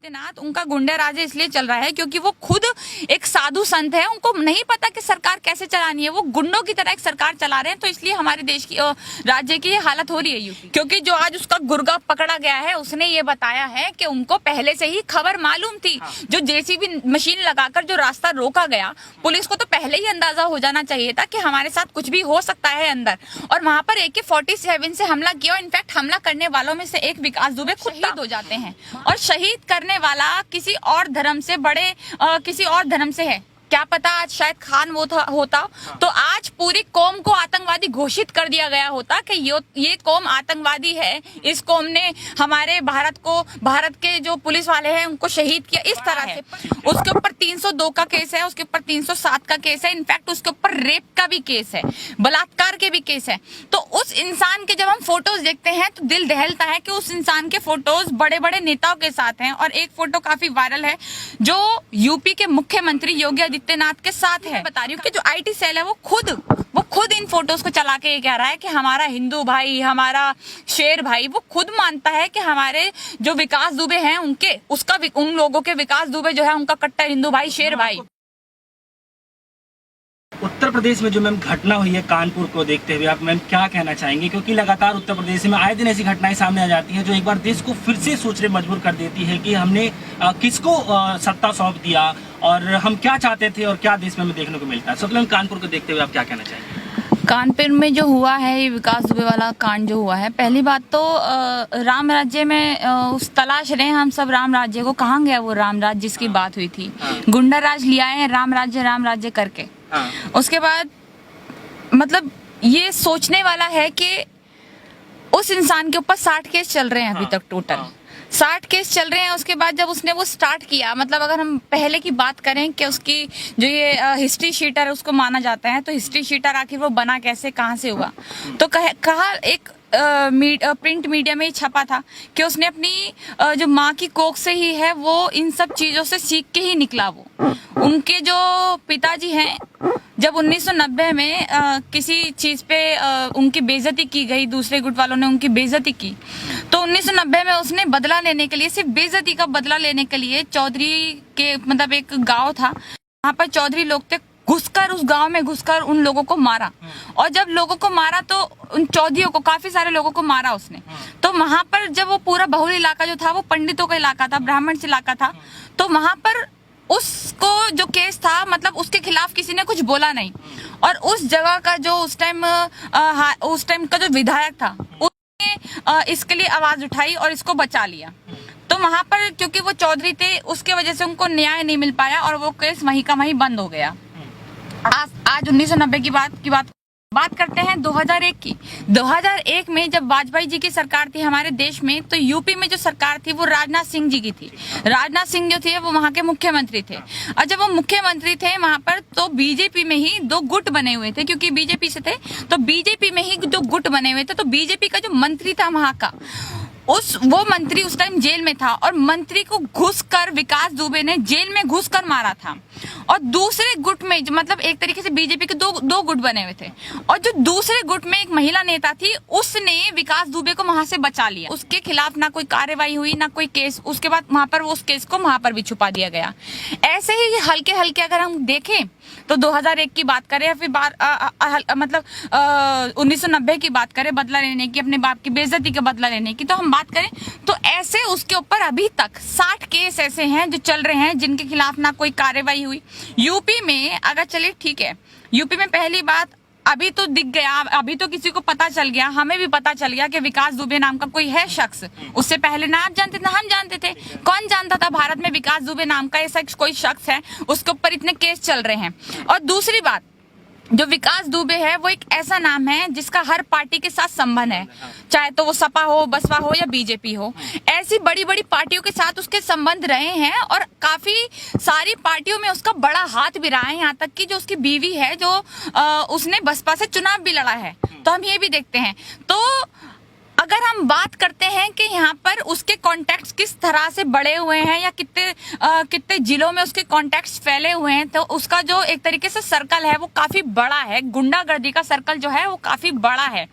आदित्यनाथ उनका गुंडा राज इसलिए चल रहा है क्योंकि वो खुद एक साधु संत है। उनको नहीं पता कि सरकार कैसे चलानी है, वो गुंडों की तरह एक सरकार चला रहे हैं। तो इसलिए हमारे देश की राज्य की ये हालत हो रही है यूपी। क्योंकि जो आज उसका गुर्गा पकड़ा गया है उसने ये बताया है कि उनको पहले से ही खबर मालूम थी। जो जेसीबी मशीन लगाकर जो रास्ता रोका गया, पुलिस को तो पहले ही अंदाजा हो जाना चाहिए था कि हमारे साथ कुछ भी हो सकता है अंदर। और वहां पर AK-47 से हमला किया। इनफैक्ट हमला करने वालों में से एक विकास दुबे खुद शहीद हो जाते हैं। और शहीद करने वाला किसी और धर्म से बड़े किसी और धर्म से है। क्या पता आज शायद खान वो होता तो आज पूरी कौम को आतंकवादी घोषित कर दिया गया होता कि ये कौम आतंकवादी है। इस कौम ने हमारे भारत के जो पुलिस वाले हैं उनको शहीद किया। इस तरह से उसके ऊपर 302 का केस है, उसके ऊपर 307 का केस है। इनफैक्ट उसके ऊपर रेप का भी केस है, बलात्कार के भी केस है। तो उस इंसान के जब हम फोटोज देखते हैं तो दिल दहलता है कि उस इंसान के फोटोज बड़े बड़े नेताओं के साथ हैं। और एक फोटो काफी वायरल है जो यूपी के मुख्यमंत्री योगी आदित्यनाथ के साथ है। बता रही हूँ कि जो IT सेल है वो खुद इन फोटोज को चला के ये कह रहा है कि हमारा हिंदू भाई, हमारा शेर भाई, वो खुद मानता है कि हमारे जो विकास दुबे हैं उन लोगों के विकास दुबे जो है उनका कट्टर हिंदू भाई, शेर भाई। उत्तर प्रदेश में जो मैम घटना हुई है कानपुर को देखते हुए आप मैम क्या कहना चाहेंगे? क्योंकि लगातार उत्तर प्रदेश में आए दिन ऐसी घटनाएं सामने आ जाती हैं जो एक बार देश को फिर से सोचने मजबूर कर देती है कि हमने किसको सत्ता सौंप दिया और हम क्या चाहते थे और क्या देश में हमें देखने को मिलता है। सबसे कानपुर को देखते हुए आप क्या कहना चाहेंगे? कानपुर में जो हुआ है ये विकास दुबे वाला कांड जो हुआ है, पहली बात तो राम राज्य में उस तलाश रहे हम सब राम राज्य को। कहाँ गया वो राम राज्य जिसकी बात हुई थी? गुंडा राज लिया है राम राज्य करके। उसके बाद मतलब ये सोचने वाला है कि उस इंसान के ऊपर 60 केस चल रहे हैं अभी तक। टोटल 60 केस चल रहे हैं। उसके बाद जब उसने वो स्टार्ट किया, मतलब अगर हम पहले की बात करें कि उसकी जो ये हिस्ट्री शीटर उसको माना जाता है, तो हिस्ट्री शीटर आखिर वो बना कैसे, कहाँ से हुआ? तो कहा एक प्रिंट मीडिया में ही छपा था कि उसने अपनी जो माँ की कोख से ही है वो इन सब चीजों से सीख के ही निकला। वो उनके जो पिताजी हैं, जब 1990 में किसी चीज पे उनकी बेइज्जती की गई, दूसरे गुट वालों ने उनकी बेइज्जती की, तो 1990 में उसने बदला लेने के लिए, सिर्फ बेइज्जती का बदला लेने के लिए चौधरी के मतलब एक गांव था, वहां पर चौधरी लोग थे, घुसकर उस गांव में घुसकर उन लोगों को मारा। और जब लोगों को मारा तो उन चौधरियों को, काफी सारे लोगों को मारा उसने। तो वहां पर जब वो पूरा बहुल इलाका जो था वो पंडितों का इलाका था, ब्राह्मण से इलाका था, तो वहां पर उसको जो केस था मतलब उसके खिलाफ किसी ने कुछ बोला नहीं। और उस जगह का जो उस टाइम का जो विधायक था उसने इसके लिए आवाज उठाई और इसको बचा लिया। तो वहां पर क्योंकि वो चौधरी थे उसके वजह से उनको न्याय नहीं मिल पाया और वो केस वहीं का वहीं बंद हो गया। आज 1990 की बात करते हैं 2001 की। 2001 में जब वाजपेयी जी की सरकार थी हमारे देश में, तो यूपी में जो सरकार थी वो राजनाथ सिंह जी की थी। राजनाथ सिंह जो थे वो वहां के मुख्यमंत्री थे। और जब वो मुख्यमंत्री थे वहां पर, तो बीजेपी में ही 2 गुट बने हुए थे, क्योंकि बीजेपी से थे तो बीजेपी में ही 2 गुट बने हुए थे। तो बीजेपी का जो मंत्री था वहां का, वो मंत्री उस टाइम जेल में था और मंत्री को घुसकर विकास दुबे ने जेल में घुसकर मारा था। और दूसरे गुट में मतलब एक तरीके से बीजेपी के दो गुट बने हुए थे, और जो दूसरे गुट में एक महिला नेता थी उसने विकास दुबे को वहां से बचा लिया। उसके खिलाफ ना कोई कार्रवाई हुई ना कोई केस। उसके बाद वहां पर उस केस को वहां पर भी छुपा दिया गया। ऐसे ही हल्के हल्के अगर हम देखें तो 2001 की बात करें या फिर 1990 की बात करें, बदला लेने की, अपने बाप की बेइज्जती का बदला लेने की, तो हम बात करें तो ऐसे उसके ऊपर अभी तक 60 केस ऐसे हैं जो चल रहे हैं जिनके खिलाफ ना कोई कार्रवाई हुई। यूपी में अगर चलिए ठीक है, यूपी में पहली बात अभी तो दिख गया, अभी तो किसी को पता चल गया, हमें भी पता चल गया कि विकास दुबे नाम का कोई है शख्स। उससे पहले ना आप जानते थे, हम जानते थे। कौन जानता था भारत में विकास दुबे नाम का ऐसा कोई शख्स है, उसके ऊपर इतने केस चल रहे हैं। और दूसरी बात, जो विकास दुबे है वो एक ऐसा नाम है जिसका हर पार्टी के साथ संबंध है, चाहे तो वो सपा हो, बसपा हो या बीजेपी हो। ऐसी बड़ी बड़ी पार्टियों के साथ उसके संबंध रहे हैं और काफी सारी पार्टियों में उसका बड़ा हाथ भी रहा है। यहाँ तक कि जो उसकी बीवी है जो उसने बसपा से चुनाव भी लड़ा है। तो हम ये भी देखते हैं। तो अगर हम बात करते हैं कि यहाँ पर उसके कॉन्टेक्ट किस तरह से बढ़े हुए हैं या कितने जिलों में उसके कॉन्टेक्ट फैले हुए हैं, तो उसका जो एक तरीके से सर्कल है वो काफी बड़ा है। गुंडागर्दी का सर्कल जो है वो काफी बड़ा है।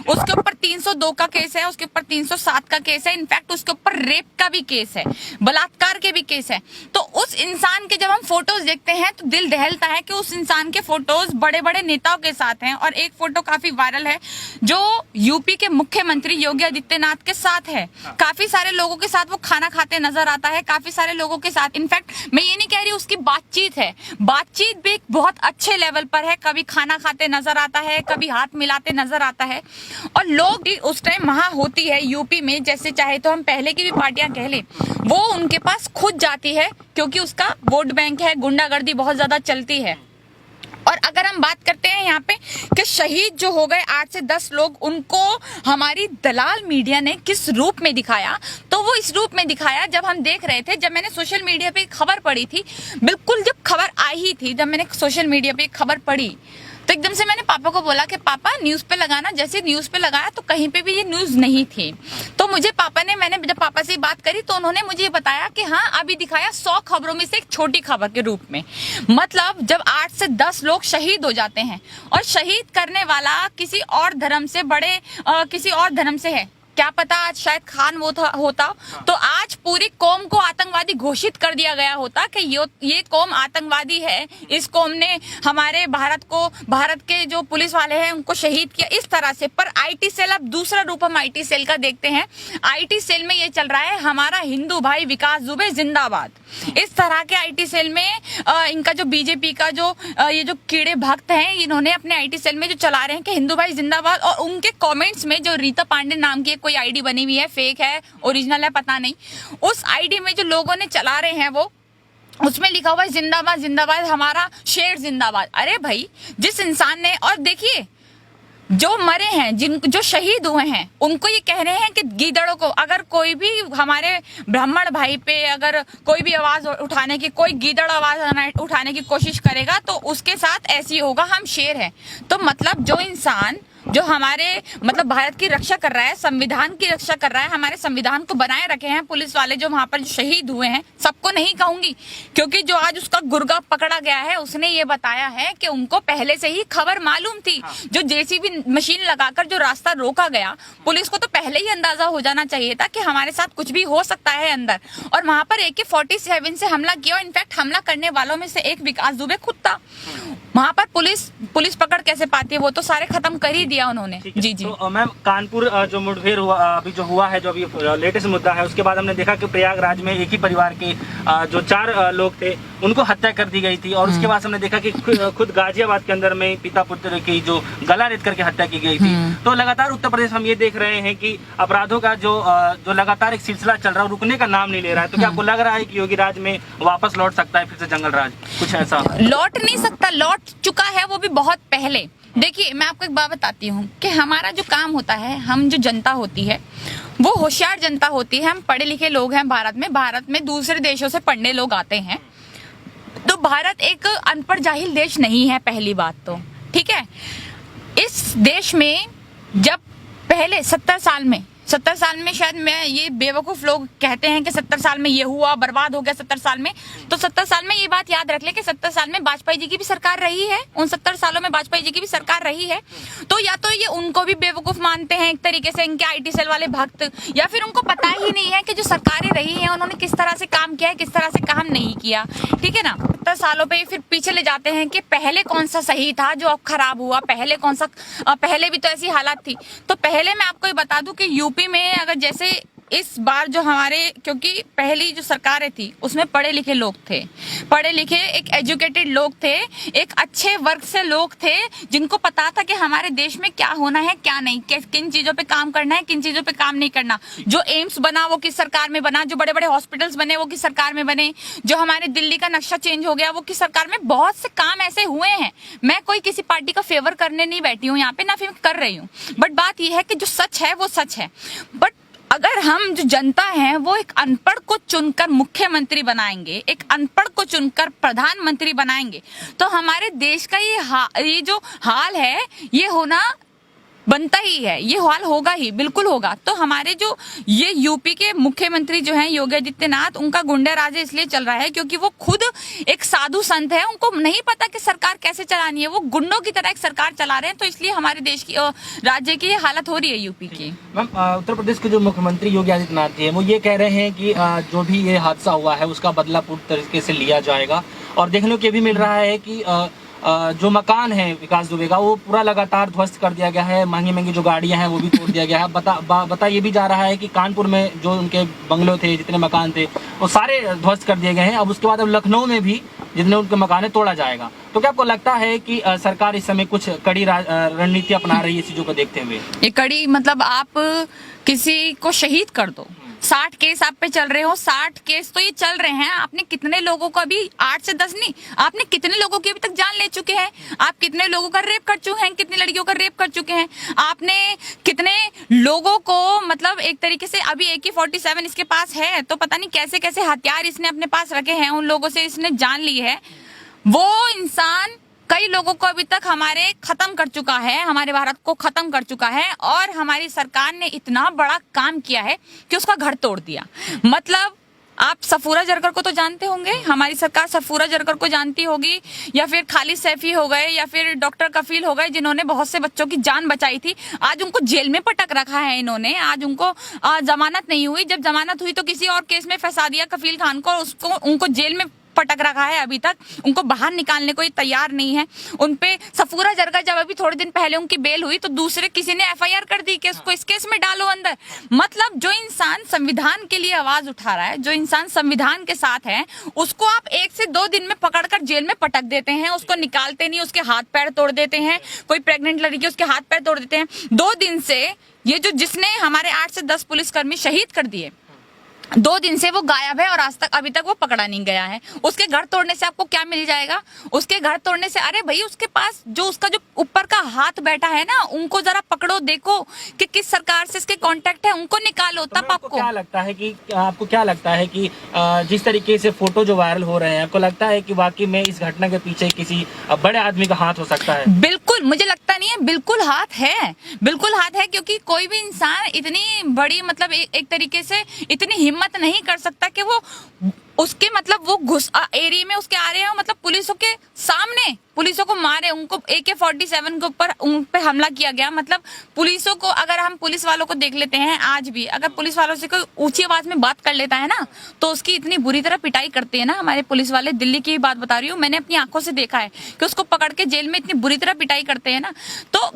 उसके ऊपर 302 का केस है, उसके ऊपर 307 का केस है, इनफैक्ट उसके ऊपर रेप का भी केस है, बलात्कार के भी केस है। तो उस इंसान के जब हम फोटोज देखते हैं तो दिल दहलता है कि उस इंसान के फोटोज बड़े बड़े नेताओं के साथ हैं। और एक फोटो काफी वायरल है जो यूपी के मुख्यमंत्री योगी आदित्यनाथ के साथ है। काफी सारे लोगों के साथ वो खाना खाते नजर आता है, काफी सारे लोगों के साथ। इनफैक्ट मैं ये नहीं कह रही उसकी बातचीत है, बातचीत भी एक बहुत अच्छे लेवल पर है। कभी खाना खाते नजर आता है, कभी हाथ मिलाते नजर आता है। और लोग उस टाइम वहां होती है यूपी में, जैसे चाहे तो हम पहले की भी पार्टियां कह लें, वो उनके पास खुद जाती है क्योंकि उसका वोट बैंक है, गुंडागर्दी बहुत ज्यादा चलती है। और अगर हम बात करते हैं यहाँ पे कि शहीद जो हो गए 8 से 10 लोग, उनको हमारी दलाल मीडिया ने किस रूप में दिखाया, तो वो इस रूप में दिखाया जब हम देख रहे थे, जब मैंने सोशल मीडिया पे खबर पढ़ी थी, बिल्कुल जब खबर आई ही थी, जब मैंने सोशल मीडिया पे खबर पढ़ी तो एकदम से मैंने पापा को बोला कि पापा न्यूज पे लगाना। जैसे न्यूज पे लगाया तो कहीं पे भी ये न्यूज नहीं थी। तो मुझे मैंने जब पापा से बात करी तो उन्होंने मुझे ये बताया कि हाँ अभी दिखाया 100 खबरों में से एक छोटी खबर के रूप में। मतलब जब 8 से 10 लोग शहीद हो जाते हैं और शहीद करने वाला किसी और धर्म से किसी और धर्म से है, क्या पता आज शायद खान वो होता तो आज पूरी कौम को आतंकवादी घोषित कर दिया गया होता कि ये कौम आतंकवादी है, इस कौम ने हमारे भारत के जो पुलिस वाले हैं उनको शहीद किया, इस तरह से। पर आईटी सेल, अब दूसरा रूप हम आईटी सेल का देखते हैं। आईटी सेल में ये चल रहा है हमारा हिंदू भाई विकास दुबे जिंदाबाद। इस तरह के आईटी सेल में इनका जो बीजेपी का ये जो कीड़े भक्त हैं, इन्होंने अपने आईटी सेल में जो चला रहे हैं कि हिंदू भाई जिंदाबाद। और उनके कमेंट्स में जो रीता पांडे नाम की कोई आईडी बनी हुई है, फेक है ओरिजिनल है पता नहीं, उस आईडी में जो लोगों ने चला रहे हैं वो उसमें लिखा हुआ है जिंदाबाद जिंदाबाद, हमारा शेर जिंदाबाद। अरे भाई, जिस इंसान ने, और देखिए जो मरे हैं, जो शहीद हुए हैं, उनको ये कह रहे हैं कि गीदड़ों को, अगर कोई भी हमारे ब्राह्मण भाई पे अगर कोई भी आवाज उठाने की, कोई गीदड़ आवाज उठाने की कोशिश करेगा तो उसके साथ ऐसी होगा, हम शेर हैं। तो मतलब जो इंसान जो हमारे मतलब भारत की रक्षा कर रहा है, संविधान की रक्षा कर रहा है, हमारे संविधान को बनाए रखे हैं पुलिस वाले जो वहां पर जो शहीद हुए हैं, सबको नहीं कहूंगी क्योंकि जो आज उसका गुर्गा पकड़ा गया है उसने ये बताया है कि उनको पहले से ही खबर मालूम थी। जो जेसीबी मशीन लगाकर जो रास्ता रोका गया, पुलिस को तो पहले ही अंदाजा हो जाना चाहिए था कि हमारे साथ कुछ भी हो सकता है अंदर। और वहां पर AK-47 से हमला किया। इनफैक्ट हमला करने वालों में से एक विकास दुबे खुद था। वहां पर पुलिस पकड़ कैसे पाती है, वो तो सारे खत्म कर ही दिया उन्होंने। जी। तो मैम, कानपुर जो मुठभेड़ हुआ अभी जो हुआ है, जो अभी लेटेस्ट मुद्दा है, उसके बाद हमने देखा कि प्रयागराज में एक ही परिवार के जो 4 लोग थे उनको हत्या कर दी गई थी। और उसके बाद हमने देखा कि खुद गाजियाबाद के अंदर में पिता पुत्र की जो गला रेत करके हत्या की गई थी। तो लगातार उत्तर प्रदेश हम ये देख रहे हैं कि अपराधों का जो लगातार एक सिलसिला चल रहा है, रुकने का नाम नहीं ले रहा है। तो क्या आपको लग रहा है कि योगी राज में वापस लौट सकता है फिर से जंगल राज, कुछ ऐसा? लौट नहीं सकता, लौट चुका है वो भी बहुत पहले। देखिए मैं आपको एक बात बताती हूँ कि हमारा जो काम होता है, हम जो जनता होती है वो होशियार जनता होती है। हम पढ़े लिखे लोग हैं भारत में दूसरे देशों से पढ़ने लोग आते हैं। तो भारत एक अनपढ़ जाहिल देश नहीं है, पहली बात तो ठीक है। इस देश में जब पहले 70 साल में शायद, मैं ये बेवकूफ लोग कहते हैं कि 70 साल में ये हुआ, बर्बाद हो गया 70 साल में, तो 70 साल में ये बात याद रख ले कि 70 साल में वाजपेयी जी की भी सरकार रही है। उन 70 सालों में वाजपेयी जी की भी सरकार रही है। तो या तो ये उनको भी बेवकूफ मानते हैं एक तरीके से, इनके आईटी सेल वाले भक्त, या फिर उनको पता ही नहीं है कि जो सरकारें रही हैं उन्होंने किस तरह से काम किया है, किस तरह से काम नहीं किया। ठीक है ना। 70 सालों पे फिर पीछे ले जाते हैं कि पहले कौन सा सही था जो अब खराब हुआ, पहले भी तो ऐसी हालत थी। तो पहले मैं आपको ये बता दूं कि यूपी में अगर जैसे इस बार जो हमारे, क्योंकि पहली जो सरकारें थी उसमें पढ़े लिखे लोग थे, पढ़े लिखे एक एजुकेटेड लोग थे, एक अच्छे वर्ग से लोग थे जिनको पता था कि हमारे देश में क्या होना है क्या नहीं, किन चीजों पे काम करना है, किन चीजों पे काम नहीं करना। जो एम्स बना वो किस सरकार में बना, जो बड़े बड़े हॉस्पिटल्स बने वो किस सरकार में बने, जो हमारे दिल्ली का नक्शा चेंज हो गया वो किस सरकार में। बहुत से काम ऐसे हुए हैं। मैं कोई किसी पार्टी का फेवर करने नहीं बैठी हूँ यहाँ पे, ना फिर कर रही हूँ, बट बात यह है कि जो सच है वो सच है। बट अगर हम जो जनता है वो एक अनपढ़ को चुनकर मुख्यमंत्री बनाएंगे, एक अनपढ़ को चुनकर प्रधानमंत्री बनाएंगे, तो हमारे देश का ये जो हाल है ये होना बनता ही है, ये हाल होगा ही, बिल्कुल होगा। तो हमारे जो ये यूपी के मुख्यमंत्री जो हैं योगी आदित्यनाथ, उनका गुंडा राज इसलिए चल रहा है क्योंकि वो खुद एक साधु संत है, उनको नहीं पता कि सरकार कैसे चलानी है, वो गुंडों की तरह एक सरकार चला रहे हैं। तो इसलिए हमारे देश की राज्य की ये हालत हो रही है यूपी की। मैम, उत्तर प्रदेश के जो मुख्यमंत्री योगी आदित्यनाथ जी हैं वो ये कह रहे हैं कि जो भी ये हादसा हुआ है उसका बदला पूरी तरीके से लिया जाएगा, और देखने को ये भी मिल रहा है कि जो मकान है विकास दुबे का वो पूरा लगातार ध्वस्त कर दिया गया है, महंगी महंगी जो गाड़ियां हैं वो भी तोड़ दिया गया है। बता ये भी जा रहा है कि कानपुर में जो उनके बंगलो थे, जितने मकान थे, वो सारे ध्वस्त कर दिए गए हैं। अब उसके बाद अब लखनऊ में भी जितने उनके मकान है तोड़ा जाएगा। तो क्या आपको लगता है कि सरकार इस समय कुछ कड़ी रणनीति अपना रही है चीजों को देखते हुए? ये कड़ी मतलब आप किसी को शहीद कर दो, 60 केस आप पे चल रहे हो, 60 केस तो ये चल रहे हैं। आपने कितने लोगों को, अभी 8 से 10 नहीं, आपने कितने लोगों की अभी तक जान ले चुके हैं? आप कितने लोगों का रेप कर चुके हैं, कितनी लड़कियों का रेप कर चुके हैं? आपने कितने लोगों को मतलब एक तरीके से, अभी AK-47 इसके पास है तो पता नहीं कैसे कैसे हथियार इसने अपने पास रखे हैं, उन लोगों से इसने जान ली है। वो इंसान कई लोगों को अभी तक हमारे खत्म कर चुका है, हमारे भारत को खत्म कर चुका है। और हमारी सरकार ने इतना बड़ा काम किया है कि उसका घर तोड़ दिया। मतलब आप सफूरा जरकर को तो जानते होंगे, हमारी सरकार सफूरा जरकर को जानती होगी, या फिर खालिद सैफी हो गए, या फिर डॉक्टर कफील हो गए, जिन्होंने बहुत से बच्चों की जान बचाई थी। आज उनको जेल में पटक रखा है इन्होंने, आज उनको जमानत नहीं हुई। जब जमानत हुई तो किसी और केस में फंसा दिया कफील खान को, उसको उनको जेल में पटक रखा है। अभी तक उनको बाहर निकालने को तैयार नहीं है। उनपे सफूरा जरगा, जब अभी थोड़े दिन पहले उनकी बेल हुई तो दूसरे किसी ने FIR कर दी कि उसको इस केस में डालो अंदर। मतलब जो इंसान संविधान के लिए आवाज उठा रहा है, जो इंसान संविधान के साथ है, उसको आप 1 से 2 दिन में पकड़कर जेल में पटक देते हैं, उसको निकालते नहीं, उसके हाथ पैर तोड़ देते हैं। कोई प्रेग्नेंट लड़की उसके हाथ पैर तोड़ देते हैं। 2 दिन से ये जिसने हमारे 8 से 10 पुलिसकर्मी शहीद कर दिए, 2 दिन से वो गायब है और आज तक अभी तक वो पकड़ा नहीं गया है। उसके घर तोड़ने से आपको क्या मिल जाएगा? उसके घर तोड़ने से, अरे भाई उसके पास जो उसका जो ऊपर का हाथ बैठा है ना, उनको जरा पकड़ो, देखो कि किस सरकार से इसके कांटेक्ट है, उनको निकालो। तो तब आपको क्या लगता है कि जिस तरीके से फोटो जो वायरल हो रहे हैं, आपको लगता है कि वाकई में इस घटना के पीछे किसी बड़े आदमी का हाथ हो सकता है? बिल्कुल, मुझे लगता नहीं है, बिल्कुल हाथ है, बिल्कुल हाथ है। क्योंकि कोई भी इंसान इतनी बड़ी मतलब एक तरीके से इतनी हिम्मत नहीं कर सकता कि वो उसके मतलब वो घुस एरिया में उसके आ रहे हैं, मतलब पुलिसों के सामने पुलिसों को मारे, उनको AK-47 के ऊपर उन पे हमला किया गया। मतलब पुलिसों को, अगर हम पुलिस वालों को देख लेते हैं, आज भी अगर पुलिस वालों से कोई ऊंची आवाज में बात कर लेता है ना, तो उसकी इतनी बुरी तरह पिटाई करते हैं ना हमारे पुलिस वाले। दिल्ली की बात बता रही हूँ, मैंने अपनी आंखों से देखा है कि उसको पकड़ के जेल में इतनी बुरी तरह पिटाई करते हैं ना। तो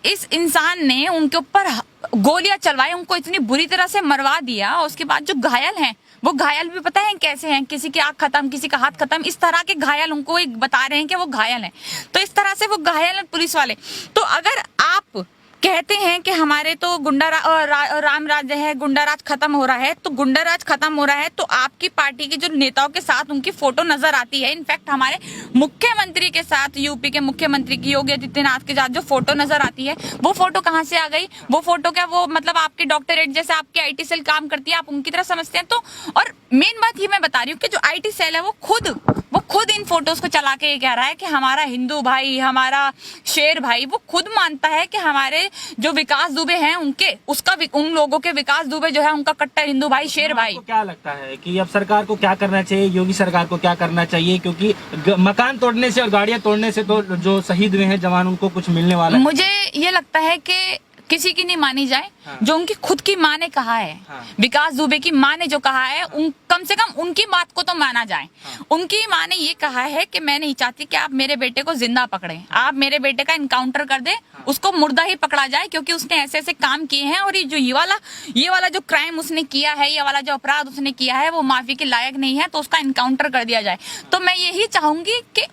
इस इंसान ने उनके ऊपर गोलियां चलवाई, उनको इतनी बुरी तरह से मरवा दिया। उसके बाद जो घायल हैं, वो घायल भी पता है कैसे हैं? किसी की आंख खत्म, किसी का हाथ खत्म, इस तरह के घायल उनको एक बता रहे हैं कि वो घायल हैं। तो इस तरह से वो घायल हैं पुलिस वाले। तो अगर आप कहते हैं कि हमारे तो राम राज्य है, गुंडा राज खत्म हो रहा है, तो गुंडा राज खत्म हो रहा है तो आपकी पार्टी के जो नेताओं के साथ उनकी फोटो नजर आती है। इनफैक्ट हमारे मुख्यमंत्री के साथ, यूपी के मुख्यमंत्री की योगी आदित्यनाथ के साथ जो फोटो नजर आती है, वो फोटो कहाँ से आ गई? वो फोटो क्या वो मतलब आपके डॉक्टरेट जैसे आपकी IT सेल काम करती है, आप उनकी तरह समझते हैं? तो और मेन बात ये मैं बता रही हूँ कि जो IT सेल है वो खुद इन फोटोज को चला के ये कह रहा है कि हमारा हिंदू भाई, हमारा शेर भाई, वो खुद मानता है कि हमारे जो विकास दुबे हैं उन लोगों के विकास दुबे जो है उनका कट्टर हिंदू भाई, शेर भाई। आपको क्या लगता है कि अब सरकार को क्या करना चाहिए, योगी सरकार को क्या करना चाहिए? क्योंकि मकान तोड़ने से और गाड़ियां तोड़ने से तो जो शहीद हुए हैं जवान, उनको कुछ मिलने वाला है। मुझे ये लगता है कि किसी की नहीं मानी जाए। हाँ। जो उनकी खुद की माँ ने कहा है, हाँ। विकास दुबे की माँ ने जो कहा है, कम से कम उनकी बात को तो माना जाए। हाँ। उनकी माँ ने ये कहा है कि मैं नहीं चाहती कि आप मेरे बेटे को जिंदा पकड़े, आप मेरे बेटे का इनकाउंटर कर दे, हाँ। उसको मुर्दा ही पकड़ा जाए, क्योंकि उसने ऐसे ऐसे काम किए हैं और ये वाला जो क्राइम उसने किया है, ये वाला जो अपराध उसने किया है, वो माफी के लायक नहीं है, तो उसका इनकाउंटर कर दिया जाए। तो मैं यही चाहूंगी कि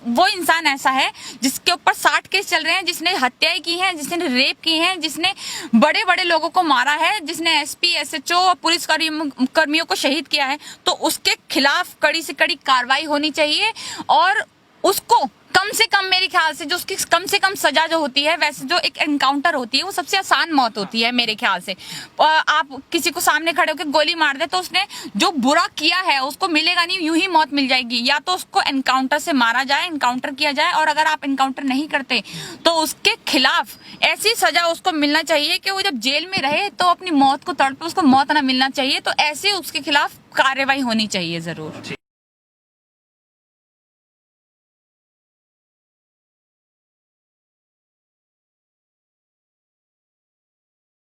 वो इंसान ऐसा है जिसके ऊपर 60 केस चल रहे हैं, जिसने हत्याएं की हैं, जिसने रेप की हैं, जिसने बड़े बड़े लोगों को मारा है, जिसने SP, SHO और पुलिस कर्मियों को शहीद किया है, तो उसके खिलाफ कड़ी से कड़ी कार्रवाई होनी चाहिए और उसको कम से कम मेरे ख्याल से जो उसकी कम से कम सजा जो होती है, वैसे जो एक एनकाउंटर होती है वो सबसे आसान मौत होती है मेरे ख्याल से। आप किसी को सामने खड़े होकर गोली मार दे तो उसने जो बुरा किया है उसको मिलेगा नहीं, यूं ही मौत मिल जाएगी। या तो उसको एनकाउंटर से मारा जाए, एनकाउंटर किया जाए, और अगर आप एनकाउंटर नहीं करते तो उसके खिलाफ ऐसी सजा उसको मिलना चाहिए कि वो जब जेल में रहे तो अपनी मौत को तड़पे, उसको मौत ना मिलना चाहिए। तो ऐसे उसके खिलाफ कार्रवाई होनी चाहिए जरूर।